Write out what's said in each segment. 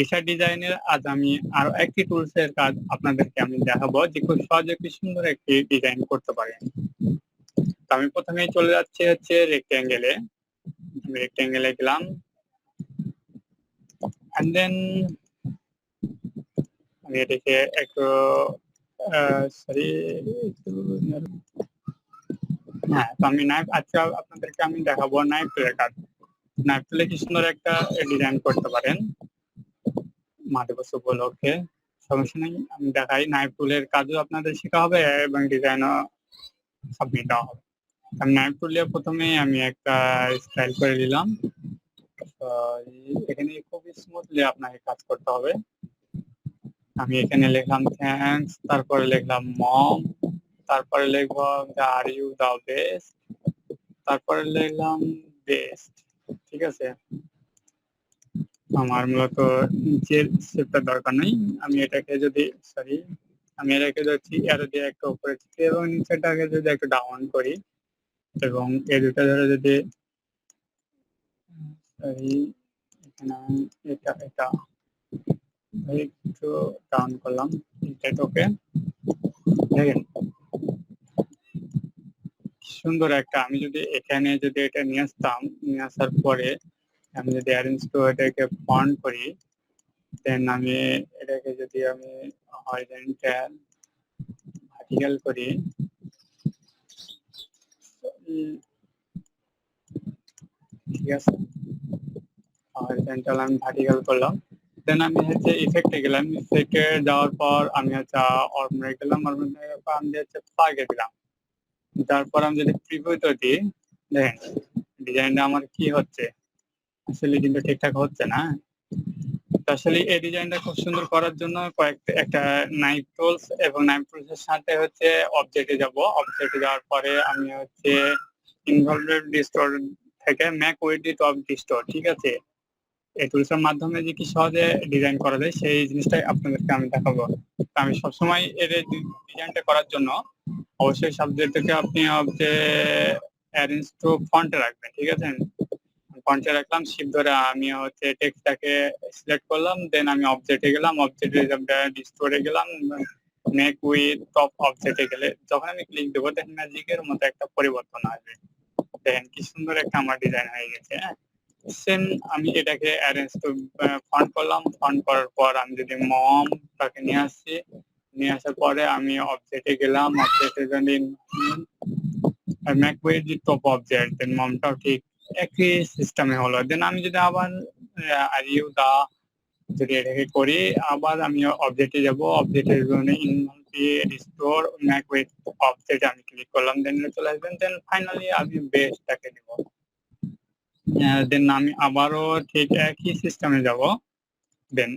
T-shirt ডিজাইনের আজ আমি আরো একটি টুলস এর কাজ আপনাদেরকে আমি দেখাবো যে খুব সহজে কি সুন্দর একটি ডিজাইন করতে পারেন। তো আমি প্রথমেই চলে যাচ্ছি হচ্ছে রেক্টেঙ্গেলে। আমি রেক্টেঙ্গেলে গেলাম। অ্যান্ড দেন আমি এটাকে একটু সরি একটু হ্যাঁ, তো আমি নাইফ আজকে আপনাদেরকে আমি দেখাবো নাইফ টুলের কাজ। নাইফ টুলে কি সুন্দর একটা ডিজাইন করতে পারেন মাঝবস্তু উপলক্ষে। সমস্যা নেই, আমি দেখাই। নাইফ টুলের কাজও আপনাদের শেখা হবে এবং ডিজাইনও সাবমিট দেওয়া হবে। আমি নাইফ টুল দিয়ে প্রথমেই আমি একটা স্টাইল করে দিলাম। এখানে খুব স্মুথলি আপনাকে কাজ করতে হবে। আমি এখানে লিখলাম থ্যাঙ্কস, তারপরে লিখলাম মম, তারপরে লিখবো আর ইউ দা বেস্ট, তারপরে লিখলাম বেস্ট। ঠিক আছে, আমার মূলত নিচের শেপটা দরকার নেই। আমি এটাকে যদি আমি এটাকে যদি এরো দিয়ে একটা উপরে চিপি এবং নিচেটাকে যদি একটু ডাউন করি এবং এই দুটা ধরে যদি এখানে আমি এটা একটু ডাউন করলাম, ওকে দেখেন সুন্দর একটা। আমি যদি এখানে যদি এটা নিয়ে আসতাম, নিয়ে আসার পরে আমি যদি অ্যারেঞ্জ টু এটাকে ফন্ট করি, দেন আমি এটাকে যদি আমি হরিজন্টাল ভার্টিক্যাল করি, ঠিক আছে, হরিজন্টাল আমি ভার্টিক্যাল করলাম। দেন আমি হচ্ছে ইফেক্টে গেলাম। ইফেক্টে যাওয়ার পর আমি হচ্ছে অর্মে গেলাম। অর্মে আমি হচ্ছে প্লাগে দিলাম। তারপর আমি যদি প্রিভিউতে দিই, দেখেন ডিজাইনটা আমার কি হচ্ছে, আসলে কিন্তু ঠিকঠাক হচ্ছে না। আসলে এই ডিজাইনটা খুব সুন্দর করার জন্য একটা নাইফ টুলস এবং নাইফ টুলস এর সাথে হচ্ছে অবজেক্টে যাব। অবজেক্টে যাওয়ার পরে আমি হচ্ছে ইনভলভড ডিস্টোর থেকে ম্যাক উইডথ অফ ডিস্টোর, ঠিক আছে, এই টুলস এর মাধ্যমে যে কি সহজে ডিজাইন করা যায় সেই জিনিসটাই আপনাদেরকে আমি দেখাবো। আমি সবসময় এর ডিজাইনটা করার জন্য অবশ্যই সাবজেক্টকে আপনি অ্যারেঞ্জ টু ফন্টে রাখবেন, ঠিক আছে। ফন্টে রাখলাম, শিফট ধরে আমি হচ্ছে টেক্সটটাকে সিলেক্ট করলাম। দেন আমি অবজেক্টে গেলাম, অবজেক্টে ডিস্টোরে গেলাম, মেক উইথ টপ অবজেক্টে গেলে যখন আমি ক্লিক দেবো দেখেন ম্যাজিকের মতো একটা পরিবর্তন আসবে। দেখেন কি সুন্দর একটা আমার ডিজাইন হয়ে গেছে। হ্যাঁ, সেম আমি এটাকে অ্যারেঞ্জ টু ফন্ট করলাম। ফন্ট করার পর আমি যদি মমটাকে নিয়ে আসছি, নিয়ে আসার পরে আমি অবজেক্টে গেলাম, অবজেক্টে যদি ম্যাক উইথ টপ অবজেক্ট, দেন মমটাও ঠিক একই সিস্টেমে হলো। দেন আমি যদি আবার আর ইউ দা যদি এটাকে করি, আবার আমি অবজেক্টে যাব, অবজেক্টের জন্য রিস্টোর ম্যাক উইথ অবজেক্ট আমি ক্লিক করলাম, দেন চলে আসবেন। দেন ফাইনালি আমি বেসটাকে দিব। দেন আমি আবারও ঠিক একই সিস্টেমে যাব। দেন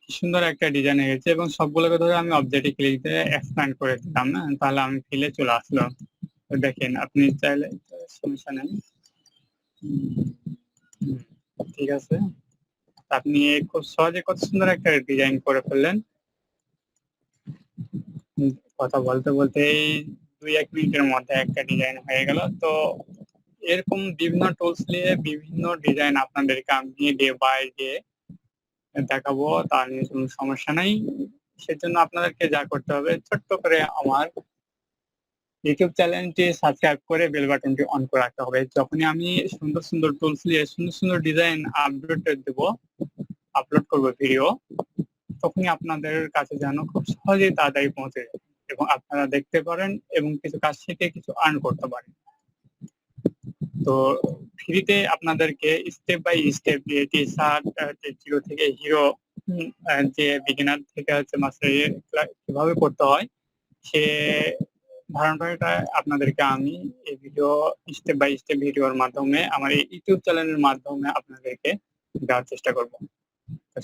কি সুন্দর একটা ডিজাইন হয়ে গেছে এবং সবগুলোকে ধরে আমি অবজেক্টে ক্লিক দিয়ে এক্সপ্যান্ড করে দিলাম না, তাহলে আমি ফিলে চলে আসলো। দেখেন আপনি চাইলে, সমস্যা নেই, ঠিক আছে, আপনি খুব সহজে কত সুন্দর একটা ডিজাইন করে ফেললেন। কথা বলতে বলতে এই 2-1 মিনিটের মধ্যে একটা ডিজাইন হয়ে গেল। তো এরকম বিভিন্ন টুলস নিয়ে বিভিন্ন ডিজাইন আপনাদেরকে আমি ডে বাই ডে দেখাবো, তা নিয়ে কোনো সমস্যা নাই। সেজন্য আপনাদেরকে যা করতে হবে, ছোট্ট করে আমার ইউটিউব চ্যানেলটি সাবস্ক্রাইব করে বেল বাটনটি অন করে রাখতে হবে। যখনই আমি সুন্দর সুন্দর টুলস নিয়ে সুন্দর সুন্দর ডিজাইন আপলোড করবো ভিডিও, তখনই আপনাদের কাছে যেন খুব সহজেই তাড়াতাড়ি পৌঁছে যায় এবং আপনারা দেখতে পারেন এবং কিছু কাজ শিখে কিছু আর্ন করতে পারেন। তো ফ্রিতে আপনাদেরকে step by step T-shirt zero থেকে হিরো, যে বিগিনার থেকে হচ্ছে মাস্টার কিভাবে করতে হয় সে ধারণাটা আপনাদেরকে আমি এই ভিডিও স্টেপ বাই স্টেপ ভিডিওর মাধ্যমে আমার এই ইউটিউব চ্যানেলের মাধ্যমে আপনাদেরকে দেওয়ার চেষ্টা করব।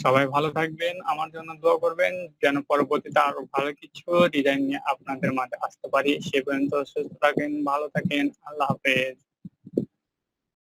সবাই ভালো থাকবেন, আমার জন্য দোয়া করবেন যেন পরবর্তীতে আরো ভালো কিছু ডিজাইন নিয়ে আপনাদের মাঝে আসতে পারি। সে পর্যন্ত সুস্থ থাকেন, ভালো থাকেন, আল্লাহ হাফেজ।